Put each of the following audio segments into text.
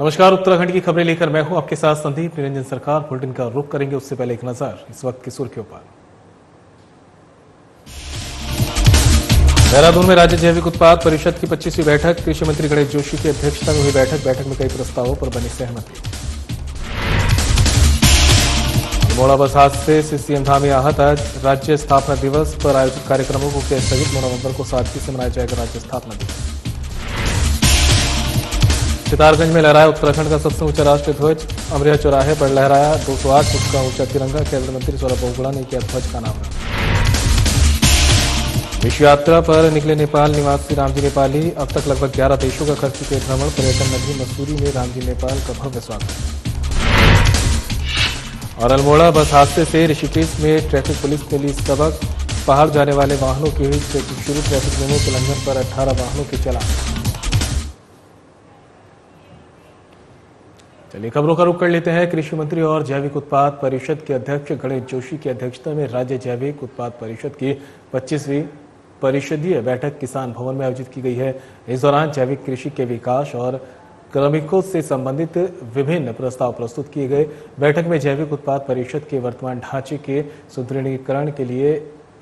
नमस्कार, उत्तराखंड की खबरें लेकर मैं हूं आपके साथ संदीप निरंजन सरकार। बुलेटिन का रुख करेंगे उससे पहले एक नजर इस वक्त की सुर्खियों पर। देहरादून में राज्य जैविक उत्पाद परिषद की 25वीं बैठक, कृषि मंत्री गणेश जोशी की अध्यक्षता में हुई बैठक में कई प्रस्तावों पर बनी सहमति। अल्मोड़ा बस हादसे से सीएम धामी आहत, आज राज्य स्थापना दिवस पर आयोजित कार्यक्रमों को किया स्थगित, 9 नवंबर को सादगी से मनाया जाएगा राज्य स्थापना दिवस। सितारगंज में लहराया उत्तराखंड का सबसे ऊंचा राष्ट्रीय ध्वज, अमरिया चौराहे पर लहराया 208 फुट का ऊंचा तिरंगा, केंद्रीय मंत्री सौरभ बहुगुणा ने किया ध्वज का अनावरण। विश्व यात्रा पर निकले नेपाल निवासी रामजी नेपाली, अब तक लगभग 11 देशों का कर चुके भ्रमण, पर्यटन नगरी मसूरी में रामजी नेपाल का भव्य स्वागत। और अल्मोड़ा बस हादसे से ऋषिकेश में ट्रैफिक पुलिस ने ली सबक, पहाड़ जाने वाले वाहनों की हुई चेकिंग शुरू, ट्रैफिक नियमों के उल्लंघन पर 18 वाहनों के चालान। चलिए खबरों का रुख कर लेते हैं। कृषि मंत्री और जैविक उत्पाद परिषद के अध्यक्ष गणेश जोशी की अध्यक्षता में राज्य जैविक उत्पाद परिषद की 25वीं परिषदीय बैठक किसान भवन में आयोजित की गई है। इस दौरान जैविक कृषि के विकास और कार्मिकों से संबंधित विभिन्न प्रस्ताव प्रस्तुत किए गए। बैठक में जैविक उत्पाद परिषद के वर्तमान ढांचे के सुदृढ़ीकरण के लिए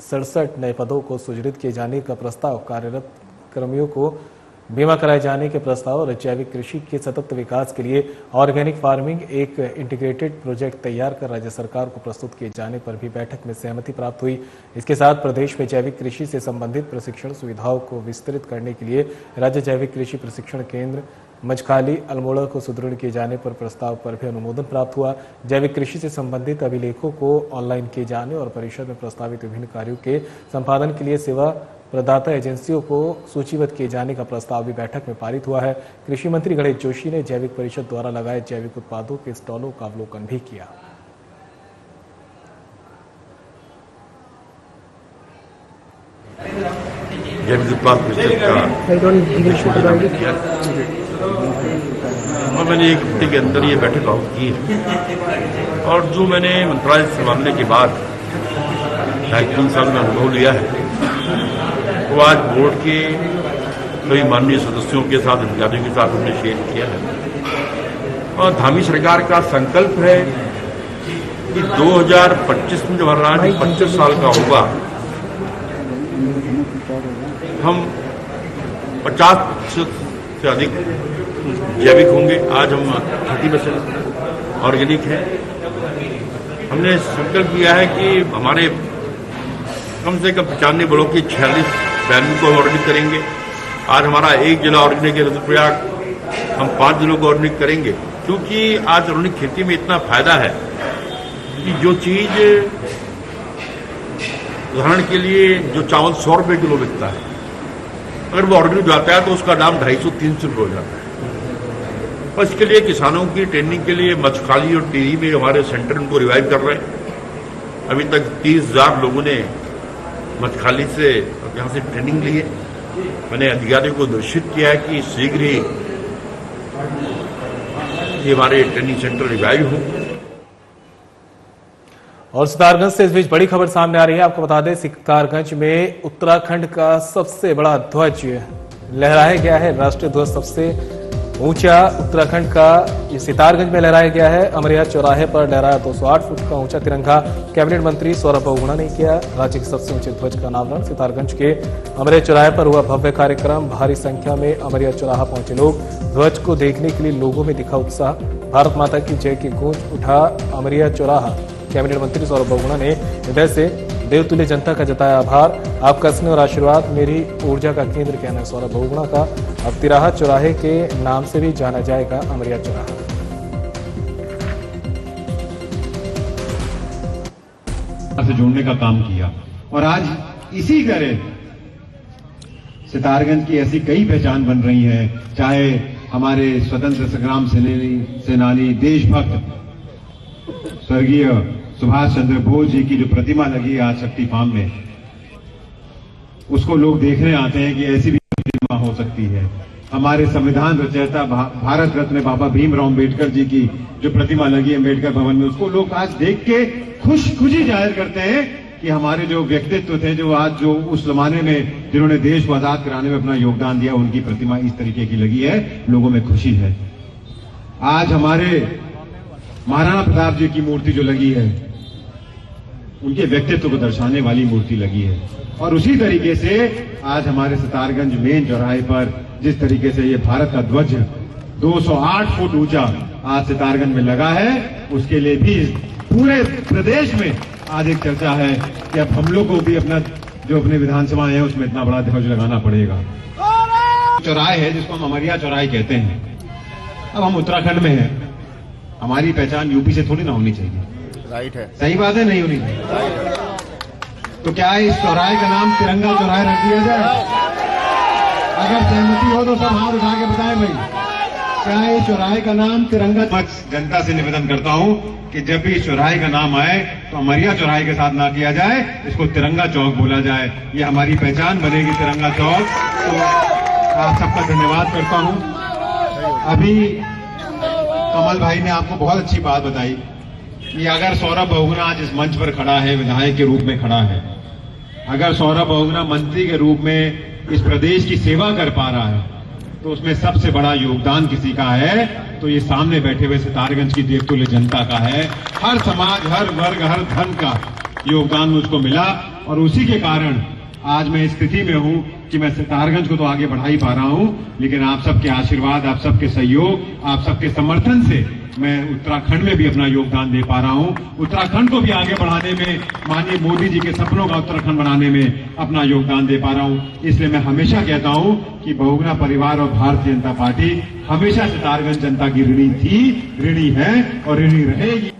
67 नए पदों को सृजित किए जाने का प्रस्ताव, कार्यरत कर्मियों को बीमा कराए जाने के प्रस्ताव और जैविक कृषि के सतत विकास के लिए ऑर्गेनिक फार्मिंग एक इंटीग्रेटेड प्रोजेक्ट तैयार कर राज्य सरकार को प्रस्तुत किए जाने पर भी बैठक में सहमति प्राप्त हुई। इसके साथ प्रदेश में जैविक कृषि से संबंधित प्रशिक्षण सुविधाओं को विस्तृत करने के लिए राज्य जैविक कृषि प्रशिक्षण केंद्र मझखाली अल्मोड़ा को सुदृढ़ किए जाने पर प्रस्ताव पर भी अनुमोदन प्राप्त हुआ। जैविक कृषि से संबंधित अभिलेखों को ऑनलाइन किए जाने और परिषद में प्रस्तावित विभिन्न कार्यों के संपादन के लिए सेवा प्रदाता एजेंसियों को सूचीबद्ध किए जाने का प्रस्ताव भी बैठक में पारित हुआ है। कृषि मंत्री गणेश जोशी ने जैविक परिषद द्वारा लगाए जैविक उत्पादों के स्टॉलों का अवलोकन भी किया। जैविक उत्पाद परिषद का और मैंने एक हफ्ते के अंदर ये बैठक आउट की है और जो मैंने मंत्रालय संभालने के बाद 2.5 साल में अनुभव लिया है वो आज बोर्ड के कई माननीय सदस्यों के साथ, अधिकारियों के साथ हमने शेयर किया है। और धामी सरकार का संकल्प है कि 2025 में जब राज्य 25 साल का होगा, हम 50% से अधिक जैविक होंगे। आज हम 30% ऑर्गेनिक हैं। हमने संकल्प किया है कि हमारे कम से कम 95 ब्लॉक की 46 वैल्यू को ऑर्गेनिक करेंगे। आज हमारा एक जिला ऑर्गेनिक है रुद्रप्रयाग, हम 5 जिलों को ऑर्गेनिक करेंगे, क्योंकि आज ऑर्गेनिक खेती में इतना फायदा है कि जो चीज उदाहरण के लिए जो चावल 100 रुपये किलो बिकता है, अगर वो ऑर्गेनिक जाता है तो उसका दाम 250-300 रुपये हो जाता है। और इसके लिए किसानों की ट्रेनिंग के लिए मछखाली और टिहरी में हमारे सेंटर उनको रिवाइव कर रहे हैं। अभी तक 30,000 लोगों ने मछखाली से यहाँ से ट्रेनिंग ली है। मैंने अधिकारियों को निर्देशित किया है कि शीघ्र ही ये हमारे ट्रेनिंग सेंटर रिवाइव हो। और सितारगंज से इस बीच बड़ी खबर सामने आ रही है। आपको बता दें, सितारगंज में उत्तराखंड का सबसे बड़ा ध्वज लहराया गया है। राष्ट्रीय ध्वज सबसे ऊंचा उत्तराखंड का ये सितारगंज में लहराया गया है। अमरिया चौराहे पर लहराया 208 फुट का ऊंचा तिरंगा। कैबिनेट मंत्री सौरभ बहुगुणा ने किया राज्य के सबसे ऊंचे ध्वज का अनावरण। सितारगंज के अमरिया चौराहे पर हुआ भव्य कार्यक्रम, भारी संख्या में अमरिया चौराहा पहुंचे लोग। ध्वज को देखने के लिए लोगों में दिखा उत्साह। भारत माता की जय की गूंज उठा अमरिया चौराहा। कैबिनेट मंत्री सौरभ बहुगुणा ने हृदय से देवतुल्य जनता का जताया आभार। आपका स्नेह और आशीर्वाद मेरी ऊर्जा का केंद्र, कहना है सौरभ बहुगुणा का। अब तिराहा चौराहे के नाम से भी जाना जाएगा अमरिया चौराहा। से जोड़ने का काम किया और आज इसी तरह सितारगंज की ऐसी कई पहचान बन रही है। चाहे हमारे स्वतंत्र संग्राम सेनानी देशभक्त स्वर्गीय सुभाष चंद्र बोस जी की जो प्रतिमा लगी है आज शक्ति फार्म में, उसको लोग देखने आते हैं कि ऐसी भी प्रतिमा हो सकती है। हमारे संविधान रचयिता भारत रत्न बाबा भीमराव अम्बेडकर जी की जो प्रतिमा लगी है अम्बेडकर भवन में, उसको लोग आज देख के खुशी जाहिर करते हैं कि हमारे जो व्यक्तित्व थे, जो आज जो उस जमाने में जिन्होंने देश को आजाद कराने में अपना योगदान दिया, उनकी प्रतिमा इस तरीके की लगी है। लोगों में खुशी है। आज हमारे महाराणा प्रताप जी की मूर्ति जो लगी है, उनके व्यक्तित्व को दर्शाने वाली मूर्ति लगी है। और उसी तरीके से आज हमारे सितारगंज मेन चौराहे पर जिस तरीके से ये भारत का ध्वज 208 फुट ऊंचा आज सितारगंज में लगा है, उसके लिए भी पूरे प्रदेश में आज एक चर्चा है कि अब हम लोग को भी अपना जो अपने विधानसभा है उसमें इतना बड़ा ध्वज लगाना पड़ेगा। चौराहे है जिसको हम अमरिया चौराहे कहते हैं। अब हम उत्तराखंड में हैं, हमारी पहचान यूपी से थोड़ी ना होनी चाहिए। राइट है, सही बात है, नहीं होनी चाहिए। तो क्या इस चौराहे का नाम तिरंगा चौराहे रख दिया जाए? अगर सहमति हो तो सब हाथ उठा के बताएं भाई, क्या इस चौराहे का नाम तिरंगा? जनता से निवेदन करता हूं कि जब भी इस चौराहे का नाम आए तो अमरिया चौराहे के साथ ना किया जाए, इसको तिरंगा चौक बोला जाए। ये हमारी पहचान बनेगी, तिरंगा चौक। तो आप सबका धन्यवाद करता हूं। अभी कमल भाई ने आपको बहुत अच्छी बात बताई कि अगर सौरभ बहुगुणा आज इस मंच पर खड़ा है, विधायक के रूप में खड़ा है, अगर सौरभ बहुगुणा मंत्री के रूप में इस प्रदेश की सेवा कर पा रहा है, तो उसमें सबसे बड़ा योगदान किसी का है तो ये सामने बैठे हुए सितारगंज की देवतुल्य जनता का है। हर समाज, हर वर्ग, हर धर्म का योगदान मुझको मिला और उसी के कारण आज मैं इस स्थिति में हूं कि मैं सितारगंज को तो आगे बढ़ा ही पा रहा हूं, लेकिन आप सबके आशीर्वाद, आप सबके सहयोग, आप सबके समर्थन से मैं उत्तराखंड में भी अपना योगदान दे पा रहा हूं। उत्तराखंड को भी आगे बढ़ाने में, माननीय मोदी जी के सपनों का उत्तराखंड बनाने में अपना योगदान दे पा रहा हूं। इसलिए मैं हमेशा कहता हूं कि बहुगुणा परिवार और भारतीय जनता पार्टी हमेशा सितारगंज जनता की ऋणी थी, ऋणी है और ऋणी रहेगी।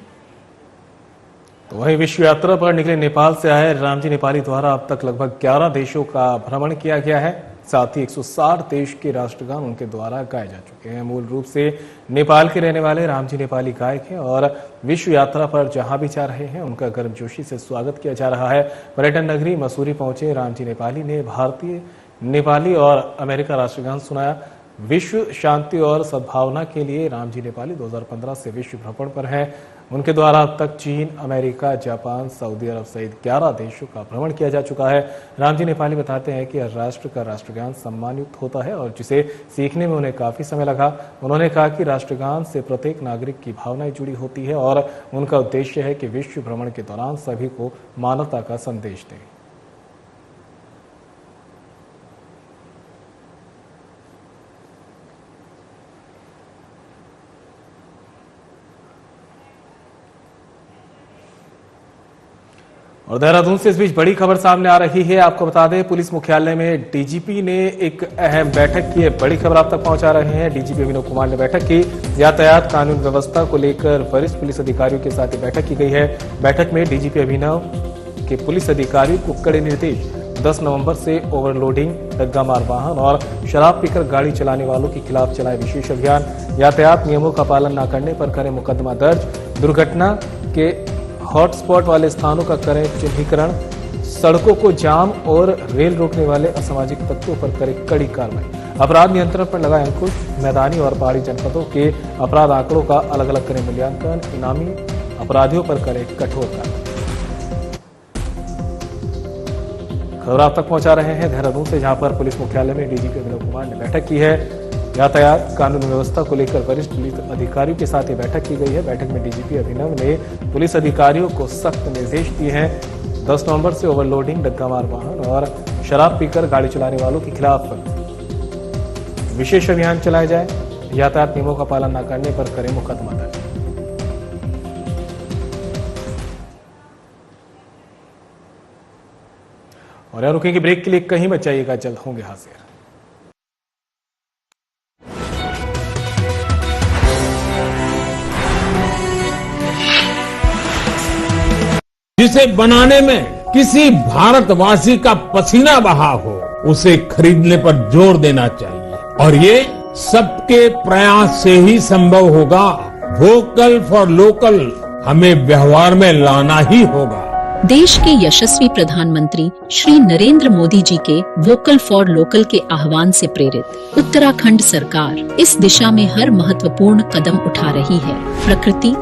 तो वहीं विश्व यात्रा पर निकले नेपाल से आए रामजी नेपाली द्वारा अब तक लगभग 11 देशों का भ्रमण किया गया है। साथ ही 160 देश के राष्ट्रगान उनके द्वारा गाए जा चुके हैं। मूल रूप से नेपाल के रहने वाले रामजी नेपाली गायक हैं और विश्व यात्रा पर जहां भी जा रहे हैं उनका गर्मजोशी से स्वागत किया जा रहा है। पर्यटन नगरी मसूरी पहुंचे रामजी नेपाली ने भारतीय, नेपाली और अमेरिका राष्ट्रगान सुनाया। विश्व शांति और सद्भावना के लिए रामजी नेपाली 2015 से विश्व भ्रमण पर हैं। उनके द्वारा अब तक चीन, अमेरिका, जापान, सऊदी अरब सहित 11 देशों का भ्रमण किया जा चुका है। रामजी नेपाली बताते हैं कि राष्ट्र का राष्ट्रगान सम्मानयुक्त होता है और जिसे सीखने में उन्हें काफी समय लगा। उन्होंने कहा कि राष्ट्रगान से प्रत्येक नागरिक की भावनाएं जुड़ी होती है और उनका उद्देश्य है कि विश्व भ्रमण के दौरान सभी को मानवता का संदेश दें। और देहरादून से इस बीच बड़ी खबर सामने आ रही है। आपको बता दें, पुलिस मुख्यालय में डीजीपी ने एक अहम बैठक की है। बड़ी खबर आप तक पहुंचा रहे हैं। डीजीपी अभिनव कुमार ने बैठक की। यातायात कानून व्यवस्था को लेकर वरिष्ठ पुलिस अधिकारियों के साथ बैठक की गई है। बैठक में डीजीपी अभिनव के पुलिस अधिकारियों को कड़े निर्देश। 10 नवंबर से ओवरलोडिंग, डग्गा मार वाहन और शराब पीकर गाड़ी चलाने वालों के खिलाफ चलाए विशेष अभियान। यातायात नियमों का पालन न करने पर करें मुकदमा दर्ज। दुर्घटना के हॉटस्पॉट वाले स्थानों का करें चिन्हीकरण। सड़कों को जाम और रेल रोकने वाले असामाजिक तत्वों पर करें कड़ी कार्रवाई। अपराध नियंत्रण पर लगाए अंकुश। मैदानी और पहाड़ी जनपदों के अपराध आंकड़ों का अलग अलग करें मूल्यांकन। इनामी अपराधियों पर करें कठोर कार्रवाई। खबर आप तक पहुंचा रहे हैं देहरादून से, जहां पर पुलिस मुख्यालय में डीजीपी अभिनव कुमार ने बैठक की है। यातायात कानून व्यवस्था को लेकर वरिष्ठ पुलिस अधिकारियों के साथ ये बैठक की गई है। बैठक में डीजीपी अभिनव ने पुलिस अधिकारियों को सख्त निर्देश दिए हैं। 10 नवंबर से ओवरलोडिंग, डग्गा मार वाहन और शराब पीकर गाड़ी चलाने वालों के खिलाफ विशेष अभियान चलाया जाए। यातायात नियमों का पालन न करने पर करें मुकदमा दर्ज। और यहाँ रुकेंगे ब्रेक के लिए, कहीं मत जाइएगा, जल्द होंगे हाजिर। जिसे बनाने में किसी भारतवासी का पसीना बहा हो, उसे खरीदने पर जोर देना चाहिए और ये सबके प्रयास से ही संभव होगा। वोकल फॉर लोकल हमें व्यवहार में लाना ही होगा। देश के यशस्वी प्रधानमंत्री श्री नरेंद्र मोदी जी के वोकल फॉर लोकल के आह्वान से प्रेरित उत्तराखंड सरकार इस दिशा में हर महत्वपूर्ण कदम उठा रही है। प्रकृति,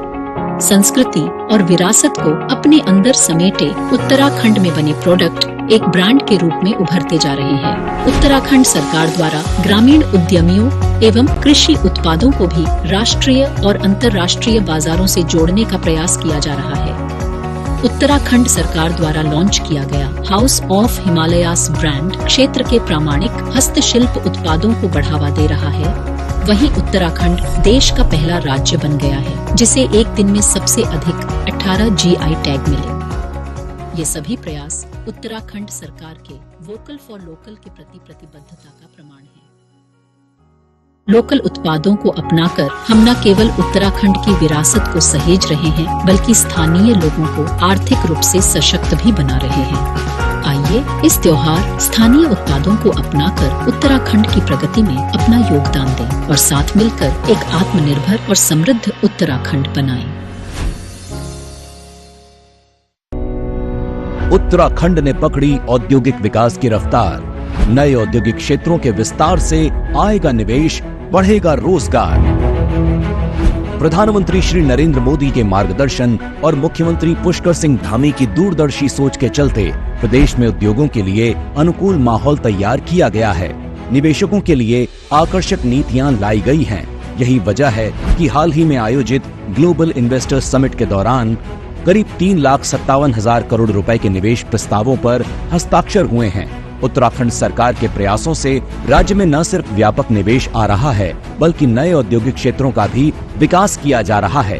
संस्कृति और विरासत को अपने अंदर समेटे उत्तराखंड में बने प्रोडक्ट एक ब्रांड के रूप में उभरते जा रहे हैं। उत्तराखंड सरकार द्वारा ग्रामीण उद्यमियों एवं कृषि उत्पादों को भी राष्ट्रीय और अंतर्राष्ट्रीय बाजारों से जोड़ने का प्रयास किया जा रहा है। उत्तराखंड सरकार द्वारा लॉन्च किया गया हाउस ऑफ हिमालयास ब्रांड क्षेत्र के प्रामाणिक हस्तशिल्प उत्पादों को बढ़ावा दे रहा है। वहीं उत्तराखंड देश का पहला राज्य बन गया है जिसे एक दिन में सबसे अधिक 18 GI टैग मिले। ये सभी प्रयास उत्तराखंड सरकार के वोकल फॉर लोकल के प्रति प्रतिबद्धता का प्रमाण है। लोकल उत्पादों को अपनाकर हम न केवल उत्तराखंड की विरासत को सहेज रहे हैं बल्कि स्थानीय लोगों को आर्थिक रूप से सशक्त भी बना रहे हैं। आइए इस त्योहार स्थानीय उत्पादों को अपनाकर उत्तराखंड की प्रगति में अपना योगदान दें और साथ मिलकर एक आत्मनिर्भर और समृद्ध उत्तराखंड बनाएं। उत्तराखंड ने पकड़ी औद्योगिक विकास की रफ्तार। नए औद्योगिक क्षेत्रों के विस्तार से आएगा निवेश, बढ़ेगा रोजगार। प्रधानमंत्री श्री नरेंद्र मोदी के मार्गदर्शन और मुख्यमंत्री पुष्कर सिंह धामी की दूरदर्शी सोच के चलते प्रदेश में उद्योगों के लिए अनुकूल माहौल तैयार किया गया है। निवेशकों के लिए आकर्षक नीतियां लाई गई हैं। यही वजह है कि हाल ही में आयोजित ग्लोबल इन्वेस्टर्स समिट के दौरान करीब 3,57,000 करोड़ रुपए के निवेश प्रस्तावों पर हस्ताक्षर हुए हैं। उत्तराखंड सरकार के प्रयासों से राज्य में न सिर्फ व्यापक निवेश आ रहा है बल्कि नए औद्योगिक क्षेत्रों का भी विकास किया जा रहा है।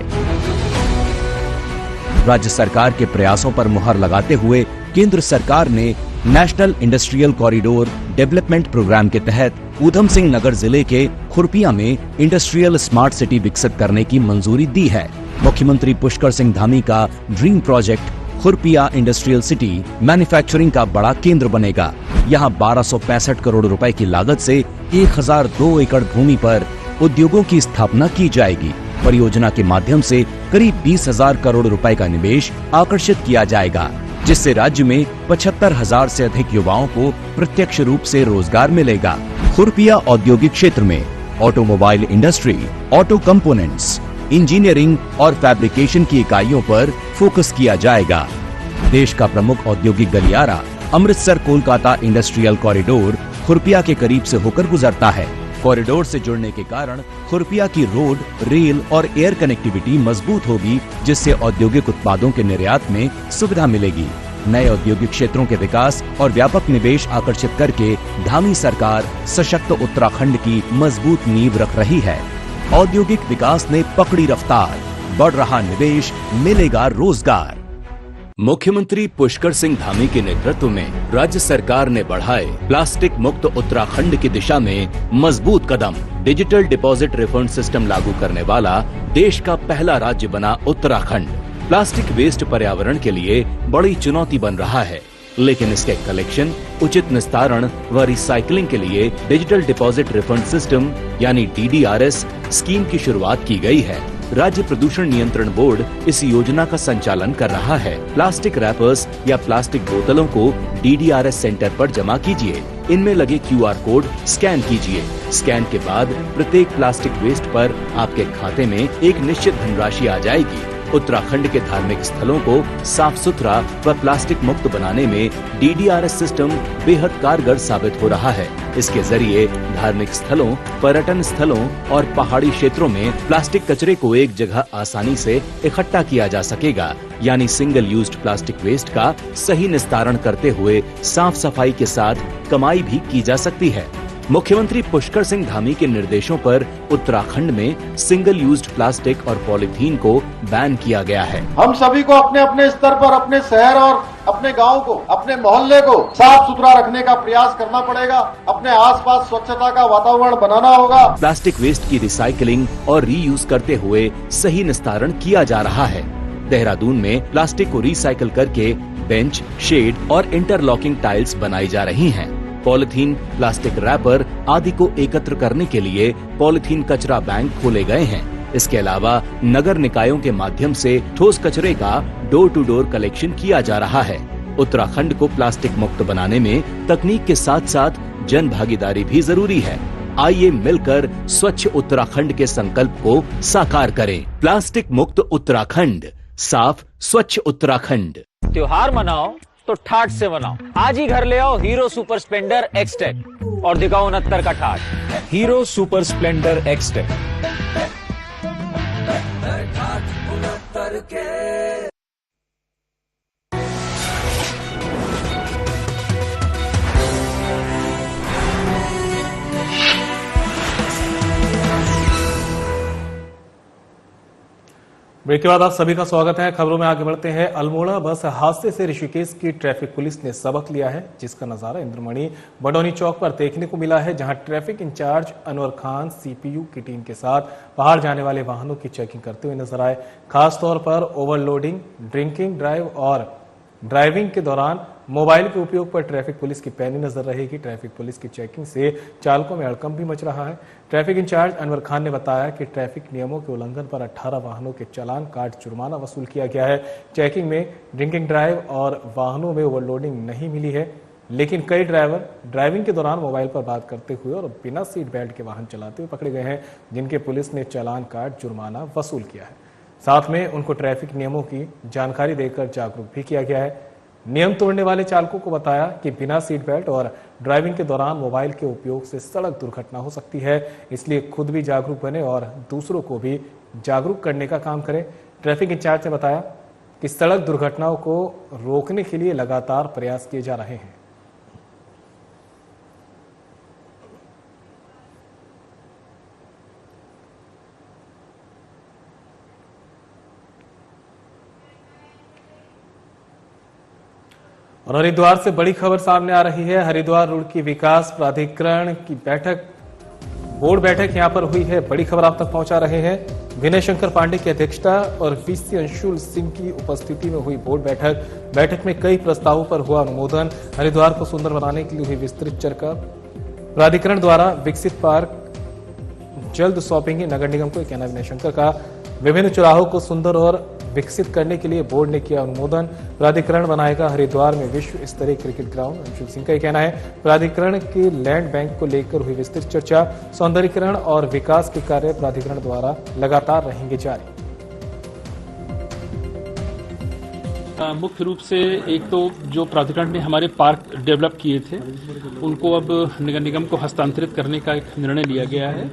राज्य सरकार के प्रयासों पर मुहर लगाते हुए केंद्र सरकार ने national industrial corridor development programme के तहत ऊधम सिंह नगर जिले के खुरपिया में इंडस्ट्रियल स्मार्ट सिटी विकसित करने की मंजूरी दी है। मुख्यमंत्री पुष्कर सिंह धामी का dream project Khurpia industrial city manufacturing का बड़ा केंद्र बनेगा। यहाँ 1265 करोड़ रुपए की लागत से 1002 एकड़ भूमि पर उद्योगों की स्थापना की जाएगी। परियोजना के माध्यम से करीब 20,000 करोड़ रुपए का निवेश आकर्षित किया जाएगा, जिससे राज्य में 75,000 से अधिक युवाओं को प्रत्यक्ष रूप से रोजगार मिलेगा। खुरपिया औद्योगिक क्षेत्र में automobile industry, auto components, engineering और फैब्रिकेशन की इकाइयों पर फोकस किया जाएगा। देश का प्रमुख औद्योगिक गलियारा अमृतसर कोलकाता इंडस्ट्रियल कॉरिडोर खुरपिया के करीब से होकर गुजरता है। कॉरिडोर से जुड़ने के कारण खुरपिया की रोड, रेल और एयर कनेक्टिविटी मजबूत होगी, जिससे औद्योगिक उत्पादों के निर्यात में सुविधा मिलेगी। नए औद्योगिक क्षेत्रों के विकास और व्यापक निवेश आकर्षित करके धामी सरकार सशक्त उत्तराखंड की मजबूत नींव रख रही है। औद्योगिक विकास ने पकड़ी रफ्तार, बढ़ रहा निवेश, मिलेगा रोजगार। मुख्यमंत्री पुष्कर सिंह धामी के नेतृत्व में राज्य सरकार ने बढ़ाए प्लास्टिक मुक्त उत्तराखंड की दिशा में मजबूत कदम। डिजिटल डिपॉजिट रिफंड सिस्टम लागू करने वाला देश का पहला राज्य बना उत्तराखंड। प्लास्टिक वेस्ट पर्यावरण के लिए बड़ी चुनौती बन रहा है, लेकिन इसके कलेक्शन, उचित निस्तारण व रिसाइकलिंग के लिए डिजिटल डिपॉजिट रिफंड सिस्टम यानी DDRS स्कीम की शुरुआत की गई है। राज्य प्रदूषण नियंत्रण बोर्ड इस योजना का संचालन कर रहा है। प्लास्टिक रैपर्स या प्लास्टिक बोतलों को DDRS सेंटर पर जमा कीजिए। इनमें लगे QR कोड स्कैन कीजिए। स्कैन के बाद प्रत्येक प्लास्टिक वेस्ट पर आपके खाते में एक निश्चित धनराशि आ जाएगी। उत्तराखंड के धार्मिक स्थलों को साफ सुथरा व प्लास्टिक मुक्त बनाने में DDRS सिस्टम बेहद कारगर साबित हो रहा है। इसके जरिए धार्मिक स्थलों, पर्यटन स्थलों और पहाड़ी क्षेत्रों में प्लास्टिक कचरे को एक जगह आसानी से इकट्ठा किया जा सकेगा, यानी सिंगल यूज्ड प्लास्टिक वेस्ट का सही निस्तारण करते हुए साफ सफाई के साथ कमाई भी की जा सकती है। मुख्यमंत्री पुष्कर सिंह धामी के निर्देशों पर उत्तराखंड में सिंगल यूज्ड प्लास्टिक और पॉलीथीन को बैन किया गया है। हम सभी को अपने अपने स्तर पर अपने शहर और अपने गांव को, अपने मोहल्ले को साफ सुथरा रखने का प्रयास करना पड़ेगा। अपने आसपास स्वच्छता का वातावरण बनाना होगा। प्लास्टिक वेस्ट की रिसाइकलिंग और रीयूज करते हुए सही निस्तारण किया जा रहा है। देहरादून में प्लास्टिक को रिसाइकल करके बेंच, शेड और इंटरलॉकिंग टाइल्स बनाई जा रही हैं। पॉलिथीन, प्लास्टिक रैपर आदि को एकत्र करने के लिए पॉलिथीन कचरा बैंक खोले गए हैं। इसके अलावा नगर निकायों के माध्यम से ठोस कचरे का डोर टू डोर कलेक्शन किया जा रहा है। उत्तराखंड को प्लास्टिक मुक्त बनाने में तकनीक के साथ साथ जन भागीदारी भी जरूरी है। आइए मिलकर स्वच्छ उत्तराखंड के संकल्प को साकार करें। प्लास्टिक मुक्त उत्तराखंड, साफ स्वच्छ उत्तराखंड। त्योहार मनाओ, तो ठाठ से बनाओ। आज ही घर ले आओ हीरो सुपर स्प्लेंडर एक्सटेक और दिखाओ 69 का ठाठ। Hero Super Splendor Xtec. Break के बाद आप सभी का स्वागत है। खबरों में आगे बढ़ते हैं। अल्मोड़ा बस हादसे से ऋषिकेश की ट्रैफिक पुलिस ने सबक लिया है, जिसका नजारा इंद्रमणि बडौनी चौक पर देखने को मिला है, जहां traffic incharge Anwar Khan CPU की टीम के साथ पहाड़ जाने वाले वाहनों की चेकिंग करते हुए नजर आए। खासतौर पर ओवरलोडिंग, ड्रिंकिंग ड्राइव और ड्राइविंग के दौरान मोबाइल के उपयोग पर ट्रैफिक पुलिस की पैनी नजर रहेगी। ट्रैफिक पुलिस की चेकिंग से चालकों में हड़कंप भी मच रहा है। ट्रैफिक इंचार्ज अनवर खान ने बताया कि ट्रैफिक नियमों के उल्लंघन पर 18 वाहनों के चालान काट जुर्माना वसूल किया गया है। चेकिंग में ड्रिंकिंग ड्राइव और वाहनों में ओवरलोडिंग नहीं मिली है, लेकिन कई ड्राइवर ड्राइविंग के दौरान मोबाइल पर बात करते हुए और बिना सीट बेल्ट के वाहन चलाते हुए पकड़े गए हैं, जिनके पुलिस ने चालान काट जुर्माना वसूल किया है। साथ में उनको ट्रैफिक नियमों की जानकारी देकर जागरूक भी किया गया है। नियम तोड़ने वाले चालकों को बताया कि बिना सीट बेल्ट और ड्राइविंग के दौरान मोबाइल के उपयोग से सड़क दुर्घटना हो सकती है, इसलिए खुद भी जागरूक बने और दूसरों को भी जागरूक करने का काम करें। ट्रैफिक इंचार्ज ने बताया कि सड़क दुर्घटनाओं को रोकने के लिए लगातार प्रयास किए जा रहे हैं। और हरिद्वार से बड़ी खबर सामने आ रही है। हरिद्वार रुड़की विकास प्राधिकरण की बोर्ड बैठक यहां पर हुई है। बड़ी खबर आप तक पहुंचा रहे हैं। विनय शंकर पांडे की अध्यक्षता और वीसी अंशुल सिंह की उपस्थिति में हुई बोर्ड बैठक में कई प्रस्तावों पर हुआ अनुमोदन। हरिद्वार को सुंदर बनाने के लिए हुई विस्तृत चर्चा। प्राधिकरण द्वारा विकसित पार्क जल्द सौंपेंगे नगर निगम को, कहना विनय शंकर का। विभिन्न चौराहों को सुंदर और विकसित करने के लिए बोर्ड ने किया अनुमोदन। प्राधिकरण बनाएगा हरिद्वार में विश्व स्तरीय क्रिकेट ग्राउंड, अंशुल सिंह का यह कहना है। प्राधिकरण के लैंड बैंक को लेकर हुई विस्तृत चर्चा। सौंदर्यीकरण और विकास के कार्य प्राधिकरण द्वारा लगातार रहेंगे जारी। मुख्य रूप से एक तो जो प्राधिकरण ने हमारे पार्क डेवलप किए थे उनको अब नगर निगम को हस्तांतरित करने का एक निर्णय लिया गया है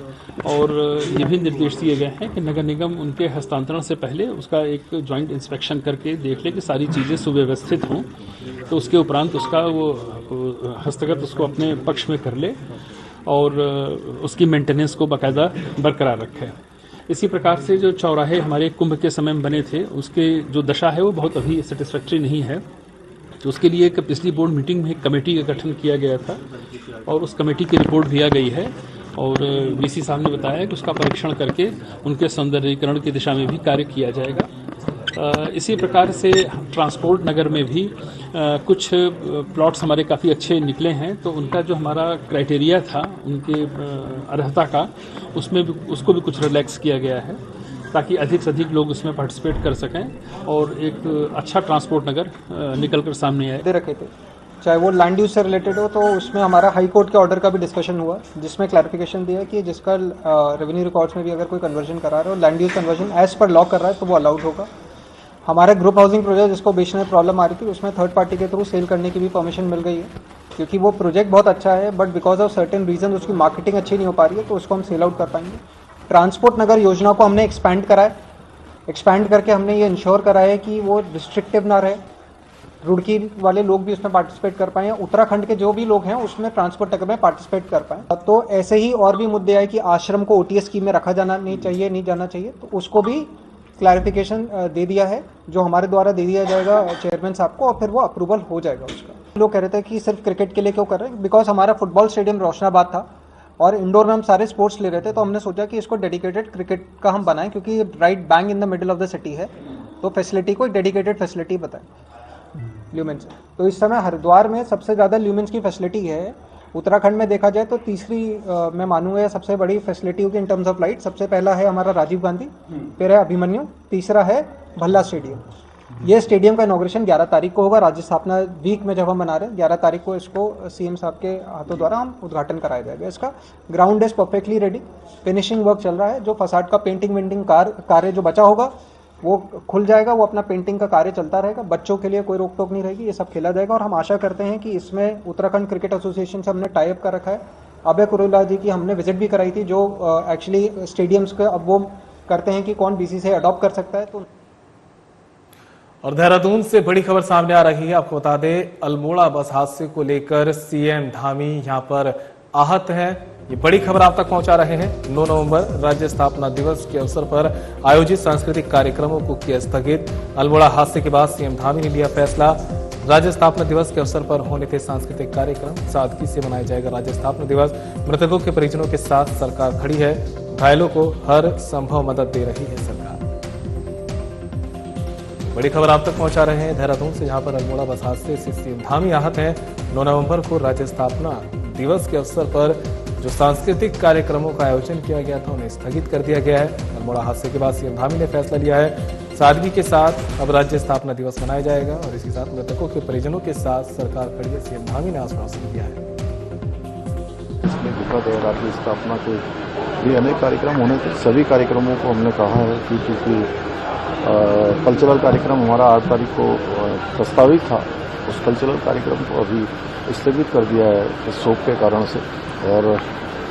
और ये भी निर्देश दिए गए हैं कि नगर निगम उनके हस्तांतरण से पहले उसका एक जॉइंट इंस्पेक्शन करके देख ले कि सारी चीज़ें सुव्यवस्थित हों, तो उसके उपरांत उसका वो हस्तगत उसको अपने पक्ष में कर ले और उसकी मेंटेनेंस को बाकायदा बरकरार रखे। इसी प्रकार से जो चौराहे हमारे कुंभ के समय में बने थे उसके जो दशा है वो बहुत अभी सेटिस्फैक्ट्री नहीं है, तो उसके लिए एक पिछली बोर्ड मीटिंग में एक कमेटी का गठन किया गया था और उस कमेटी की रिपोर्ट भी आ गई है और वीसी साहब ने बताया कि उसका परीक्षण करके उनके सौंदर्यीकरण की दिशा में भी कार्य किया जाएगा। इसी प्रकार से ट्रांसपोर्ट नगर में भी कुछ प्लॉट्स हमारे काफ़ी अच्छे निकले हैं, तो उनका जो हमारा क्राइटेरिया था उनके अर्हता का उसमें भी उसको भी कुछ रिलैक्स किया गया है ताकि अधिक से अधिक लोग उसमें पार्टिसिपेट कर सकें और एक अच्छा ट्रांसपोर्ट नगर निकल कर सामने आए। दे रखे थे, चाहे वो लैंड यूज से रिलेटेड हो, तो उसमें हमारा हाई कोर्ट के ऑर्डर का भी डिस्कशन हुआ जिसमें क्लैरिफिकेशन दिया कि जिसका रेवेन्यू रिकॉर्ड्स में भी अगर कोई कन्वर्जन करा रहा है और land use conversion as per law कर रहा है तो वो अलाउड होगा। हमारे ग्रुप हाउसिंग प्रोजेक्ट जिसको बेचने में प्रॉब्लम आ रही थी उसमें थर्ड पार्टी के थ्रू सेल करने की भी परमिशन मिल गई है, क्योंकि वो प्रोजेक्ट बहुत अच्छा है but because of certain reason उसकी मार्केटिंग अच्छी नहीं हो पा रही है, तो उसको हम सेल आउट कर पाएंगे। ट्रांसपोर्ट नगर योजना को हमने एक्सपैंड करा है, एक्सपैंड करके हमने ये इंश्योर करा है कि वो रिस्ट्रिक्टिव ना रहे, रुड़की वाले लोग भी उसमें पार्टिसिपेट कर पाएँ, उत्तराखंड के जो भी लोग हैं उसमें ट्रांसपोर्ट नगर में पार्टिसिपेट कर पाएँ। तो ऐसे ही और भी मुद्दे आए कि आश्रम को ओटीएस स्कीम में रखा जाना नहीं चाहिए, नहीं जाना चाहिए, तो उसको भी क्लैरिफिकेशन दे दिया है जो हमारे द्वारा दे दिया जाएगा चेयरमैन साहब को और फिर वो अप्रूवल हो जाएगा उसका। लोग कह रहे थे कि सिर्फ क्रिकेट के लिए क्यों कर रहे हैं, बिकॉज हमारा फुटबॉल स्टेडियम रोशनाबाद था और इंडोर में हम सारे स्पोर्ट्स ले रहे थे, तो हमने सोचा कि इसको डेडिकेटेड क्रिकेट का हम बनाएं क्योंकि right bang in the middle of the city है, तो फैसिलिटी को एक डेडिकेटेड फैसिलिटी बताएं ल्यूमेंस। तो इस समय हरिद्वार में सबसे ज़्यादा ल्यूमेंस की फैसिलिटी है। उत्तराखंड में देखा जाए तो तीसरी मैं मानूंगा सबसे बड़ी फैसिलिटी होगी इन टर्म्स ऑफ लाइट। सबसे पहला है हमारा राजीव गांधी, फिर है अभिमन्यु, तीसरा है भल्ला स्टेडियम। ये स्टेडियम का इनॉग्रेशन 11 तारीख को होगा, राज्य स्थापना वीक में जब हम मना रहे हैं 11 तारीख को इसको सीएम साहब के हाथों द्वारा हम उद्घाटन कराया जाएगा। इसका ground is perfectly ready, finishing work चल रहा है, जो फसाड का पेंटिंग वेंटिंग कार्य जो बचा होगा वो खुल जाएगा, वो अपना पेंटिंग का कार्य चलता रहेगा, बच्चों के लिए कोई रोक टोक नहीं रहेगी, ये सब खेला जाएगा। और हम आशा करते हैं कि इसमें उत्तराखंड क्रिकेट एसोसिएशन से हमने टाई अप कर रखा है। अभय कुरुला जी की हमने विजिट भी कराई थी, जो एक्चुअली स्टेडियम्स के अब वो करते हैं कि कौन बीसीसीआई अडॉप्ट कर सकता है। तो और देहरादून से बड़ी खबर सामने आ रही है। आपको बता दें, अल्मोड़ा बस हादसे को लेकर सीएम धामी यहां पर आहत हैं। ये बड़ी खबर आप तक पहुंचा रहे हैं। 9 नवंबर राज्य स्थापना दिवस के अवसर पर आयोजित सांस्कृतिक कार्यक्रमों को किया स्थगित। अल्मोड़ा हादसे के बाद सीएम धामी ने लिया फैसला। राज्य स्थापना दिवस के अवसर पर होने थे सांस्कृतिक कार्यक्रम, सादगी से मनाया जाएगा राज्य स्थापना दिवस। मृतकों के परिजनों के साथ सरकार खड़ी है, घायलों को हर संभव मदद दे रही है सरकार। बड़ी खबर आप तक पहुंचा रहे हैं देहरादून से, जहां पर अल्मोड़ा बस हादसे से सीएम धामी आहत हैं। 9 नवंबर को राज्य स्थापना दिवस के अवसर पर जो सांस्कृतिक कार्यक्रमों का आयोजन किया गया था उन्हें स्थगित कर दिया गया है। अल्मोड़ा हादसे के बाद सीएम धामी ने फैसला लिया है, सादगी के साथ अब राज्य स्थापना दिवस मनाया जाएगा और इसी साथ मृतकों के परिजनों के साथ सरकार खड़ी है। सीएम धामी ने आश्वासन दिया है। इसमें दुखद है, राज्य स्थापना के लिए अनेक कार्यक्रम होने थे। सभी कार्यक्रमों को हमने कहा है कि क्योंकि कल्चरल कार्यक्रम हमारा 8 तारीख को प्रस्तावित था, उस कल्चरल कार्यक्रम को अभी स्थगित कर दिया है इस शोक के कारण से। और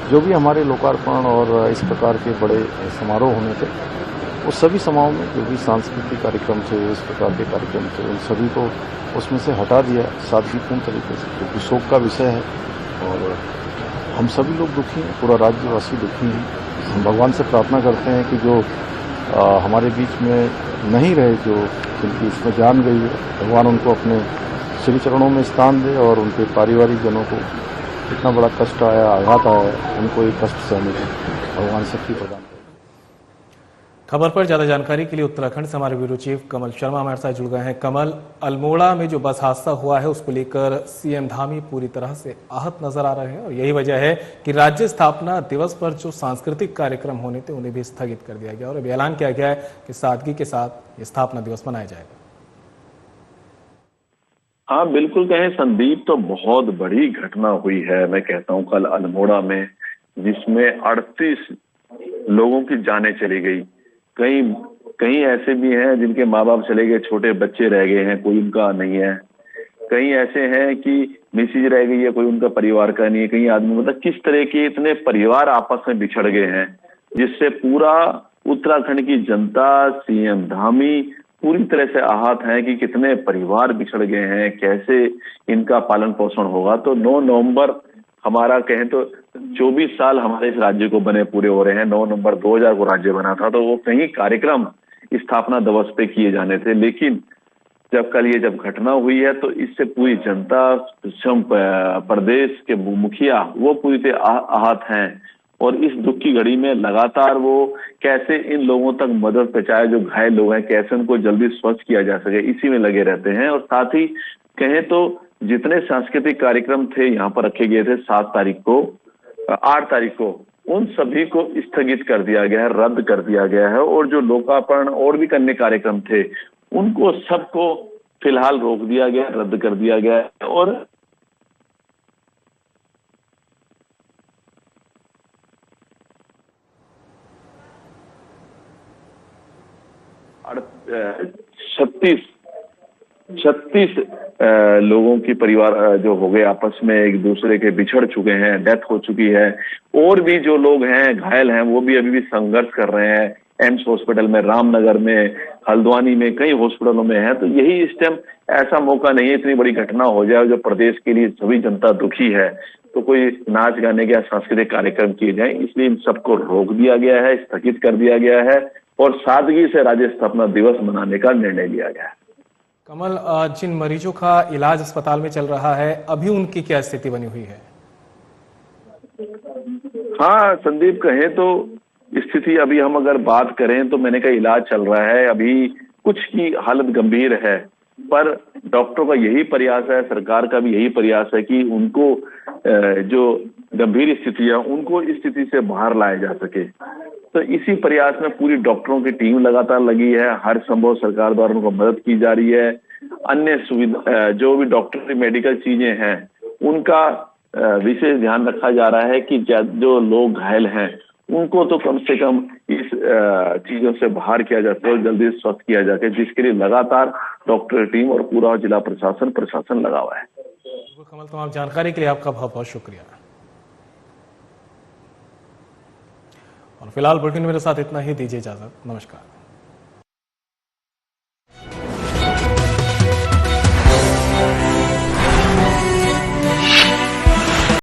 जो भी हमारे लोकार्पण और इस प्रकार के बड़े समारोह होने थे, वो सभी समारोह में जो भी सांस्कृतिक कार्यक्रम थे, इस प्रकार के कार्यक्रम थे, उन सभी को उसमें से हटा दिया सादगीपूर्ण तरीके से, क्योंकि शोक का विषय है और हम सभी लोग दुखी हैं, पूरा राज्यवासी दुखी हैं। हम भगवान से प्रार्थना करते हैं कि जो हमारे बीच में नहीं रहे, जो जिनकी इसमें जान गई है, भगवान उनको अपने श्री चरणों में स्थान दे और उनके पारिवारिक जनों को इतना बड़ा कष्ट आया, आघात आया, उनको ये कष्ट सहने की भगवान शक्ति प्रदान करे। खबर पर ज्यादा जानकारी के लिए उत्तराखंड से हमारे ब्यूरो चीफ कमल शर्मा हमारे साथ जुड़ गए हैं। कमल, अल्मोड़ा में जो बस हादसा हुआ है उसको लेकर सीएम धामी पूरी तरह से आहत नजर आ रहे हैं और यही वजह है कि राज्य स्थापना दिवस पर जो सांस्कृतिक कार्यक्रम होने थे उन्हें भी स्थगित कर दिया गया और अभी ऐलान किया गया है कि सादगी के साथ ये स्थापना दिवस मनाया जाएगा। हाँ, बिल्कुल कहें संदीप, तो बहुत बड़ी घटना हुई है। मैं कहता हूँ कल अल्मोड़ा में, जिसमें 38 लोगों की जानें चली गई। कई ऐसे भी हैं जिनके माँ बाप चले गए, छोटे बच्चे रह गए हैं, कोई उनका नहीं है। कई ऐसे हैं कि मिसेज रह गई है, कोई उनका परिवार का नहीं है। कई आदमी, मतलब किस तरह के इतने परिवार आपस में बिछड़ गए हैं, जिससे पूरा उत्तराखंड की जनता, सीएम धामी पूरी तरह से आहत है कि कितने परिवार बिछड़ गए हैं, कैसे इनका पालन पोषण होगा। तो 9 नवंबर हमारा कहें तो 24 साल हमारे इस राज्य को बने पूरे हो रहे हैं। 9 नवंबर 2000 को राज्य बना था, तो वो कई कार्यक्रम स्थापना दिवस पे किए जाने थे, लेकिन जब कल ये घटना हुई है तो इससे पूरी जनता, प्रदेश के मुखिया वो पूरी तरह आहत हैं और इस दुख की घड़ी में लगातार वो कैसे इन लोगों तक मदद पहुंचाए, जो घायल लोग हैं, कैसे उनको जल्दी स्वस्थ किया जा सके, इसी में लगे रहते हैं। और साथ ही कहें तो जितने सांस्कृतिक कार्यक्रम थे यहाँ पर रखे गए थे 7 तारीख को, 8 तारीख को, उन सभी को स्थगित कर दिया गया है, रद्द कर दिया गया है। और जो लोकार्पण और भी अन्य कार्यक्रम थे उनको सबको फिलहाल रोक दिया गया, रद्द कर दिया गया है। और छत्तीस लोगों की परिवार जो हो गए, आपस में एक दूसरे के बिछड़ चुके हैं, डेथ हो चुकी है। और भी जो लोग हैं, घायल हैं, वो भी अभी भी संघर्ष कर रहे हैं। एम्स हॉस्पिटल में, रामनगर में, हल्द्वानी में, कई हॉस्पिटलों में है। तो यही इस टाइम ऐसा मौका नहीं है, इतनी बड़ी घटना हो जाए जो प्रदेश के लिए सभी जनता दुखी है, तो कोई नाच गाने के सांस्कृतिक कार्यक्रम किए जाए, इसलिए इन सबको रोक दिया गया है, स्थगित कर दिया गया है और सादगी से राज्य स्थापना दिवस मनाने का निर्णय लिया गया है। कमल, जिन मरीजों का इलाज अस्पताल में चल रहा है, अभी उनकी क्या स्थिति बनी हुई है? हाँ संदीप, कहें तो स्थिति अभी हम अगर बात करें तो मैंने कहा इलाज चल रहा है, अभी कुछ की हालत गंभीर है, पर डॉक्टरों का यही प्रयास है, सरकार का भी यही प्रयास है कि उनको जो गंभीर स्थिति है उनको इस स्थिति से बाहर लाया जा सके। तो इसी प्रयास में पूरी डॉक्टरों की टीम लगातार लगी है, हर संभव सरकार द्वारा उनको मदद की जा रही है। अन्य सुविधा, जो भी डॉक्टरी मेडिकल चीजें हैं, उनका विशेष ध्यान रखा जा रहा है कि जो लोग घायल हैं उनको तो कम से कम इस चीजों से बाहर किया जा सके और जल्दी स्वस्थ किया जा सके, जिसके लिए लगातार डॉक्टर टीम और पूरा जिला प्रशासन लगा हुआ है। कमल, तमाम जानकारी के लिए आपका बहुत बहुत शुक्रिया। और फिलहाल बुलेटिन मेरे साथ इतना ही, दीजिए इजाजत, नमस्कार।